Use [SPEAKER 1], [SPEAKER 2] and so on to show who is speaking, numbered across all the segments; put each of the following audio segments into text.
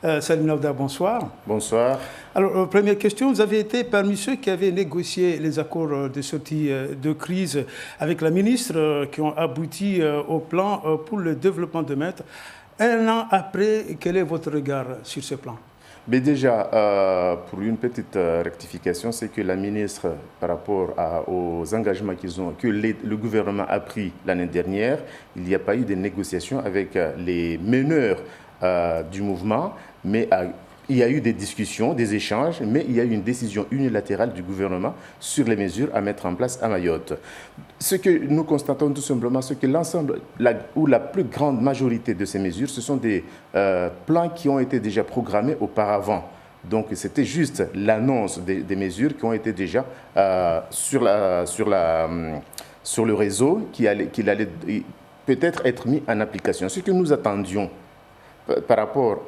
[SPEAKER 1] Salim Naouda, bonsoir.
[SPEAKER 2] Bonsoir.
[SPEAKER 1] Alors, première question, vous avez été parmi ceux qui avaient négocié les accords de sortie de crise avec la ministre qui ont abouti au plan pour le développement de Mayotte. Un an après, quel est votre regard sur ce plan?
[SPEAKER 2] Mais déjà, pour une petite rectification, c'est que la ministre, par rapport aux engagements que le gouvernement a pris l'année dernière, il n'y a pas eu de négociations avec les meneurs du mouvement, mais il y a eu des discussions, des échanges, mais il y a eu une décision unilatérale du gouvernement sur les mesures à mettre en place à Mayotte. Ce que nous constatons tout simplement, c'est que l'ensemble, ou la plus grande majorité de ces mesures, ce sont des plans qui ont été déjà programmés auparavant. Donc c'était juste l'annonce des mesures qui ont été déjà sur le réseau, qui allait peut-être être mis en application. Ce que nous attendions par rapport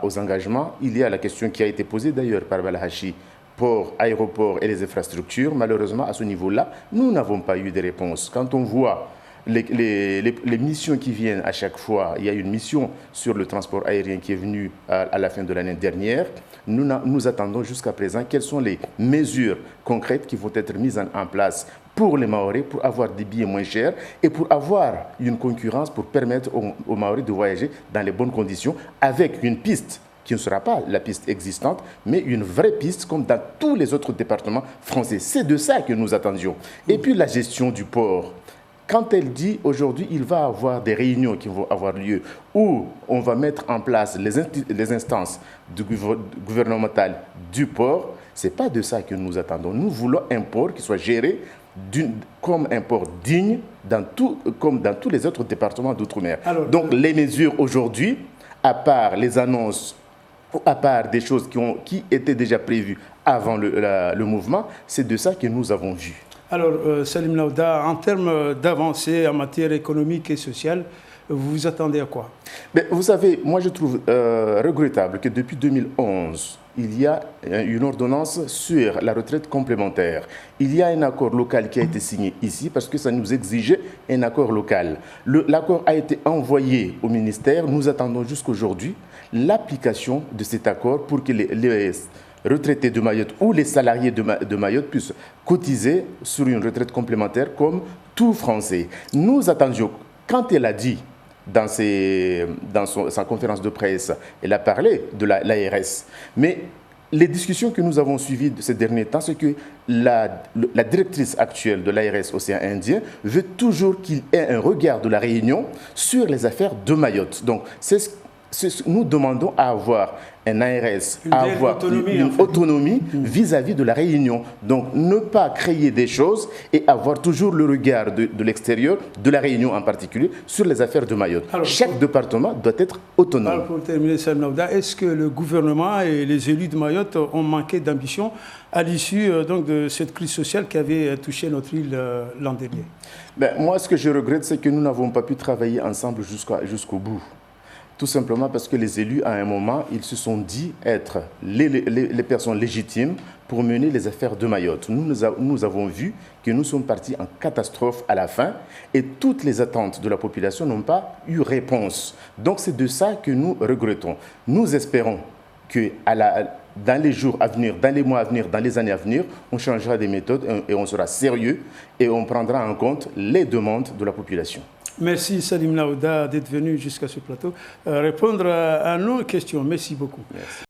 [SPEAKER 2] aux engagements, il y a la question qui a été posée d'ailleurs par Balhachi, port, aéroport et les infrastructures. Malheureusement, à ce niveau-là, nous n'avons pas eu de réponse. Quand on voit les missions qui viennent à chaque fois, il y a une mission sur le transport aérien qui est venue à la fin de l'année dernière. Nous attendons jusqu'à présent quelles sont les mesures concrètes qui vont être mises en place pour les Mahorais, pour avoir des billets moins chers et pour avoir une concurrence pour permettre aux Mahorais de voyager dans les bonnes conditions avec une piste qui ne sera pas la piste existante, mais une vraie piste comme dans tous les autres départements français. C'est de ça que nous attendions. Et puis la gestion du port. Quand elle dit aujourd'hui, il va y avoir des réunions qui vont avoir lieu où on va mettre en place les instances gouvernementales du port, ce n'est pas de ça que nous attendons. Nous voulons un port qui soit géré comme un port digne comme dans tous les autres départements d'outre-mer. Donc les mesures aujourd'hui, à part les annonces, à part des choses qui étaient déjà prévues avant le mouvement, c'est de ça que nous avons vu.
[SPEAKER 1] Alors, Salim Naouda, en termes d'avancée en matière économique et sociale, vous vous attendez à quoi?
[SPEAKER 2] Mais vous savez, moi je trouve regrettable que depuis 2011, il y a une ordonnance sur la retraite complémentaire. Il y a un accord local qui a été signé ici parce que ça nous exigeait un accord local. L'accord a été envoyé au ministère. Nous attendons jusqu'aujourd'hui l'application de cet accord pour que les retraités de Mayotte ou les salariés de Mayotte puissent cotiser sur une retraite complémentaire comme tout Français. Nous attendions, quand elle a dit dans sa conférence de presse, elle a parlé de l'ARS. Mais les discussions que nous avons suivies de ces derniers temps, c'est que la directrice actuelle de l'ARS Océan Indien veut toujours qu'il y ait un regard de la Réunion sur les affaires de Mayotte. Donc, nous demandons à avoir un ARS, à avoir une autonomie vis-à-vis de la Réunion. Donc, ne pas créer des choses et avoir toujours le regard de l'extérieur, de la Réunion en particulier, sur les affaires de Mayotte. Alors, chaque département doit être autonome.
[SPEAKER 1] Alors, pour terminer, Salim Naouda, est-ce que le gouvernement et les élus de Mayotte ont manqué d'ambition à l'issue de cette crise sociale qui avait touché notre île l'an dernier?
[SPEAKER 2] Moi, ce que je regrette, c'est que nous n'avons pas pu travailler ensemble jusqu'au bout. Tout simplement parce que les élus, à un moment, ils se sont dit être les personnes légitimes pour mener les affaires de Mayotte. Nous avons vu que nous sommes partis en catastrophe à la fin et toutes les attentes de la population n'ont pas eu réponse. Donc c'est de ça que nous regrettons. Nous espérons que dans les jours à venir, dans les mois à venir, dans les années à venir, on changera des méthodes et on sera sérieux et on prendra en compte les demandes de la population.
[SPEAKER 1] Merci Salim Naouda d'être venu jusqu'à ce plateau répondre à nos questions. Merci beaucoup. Merci.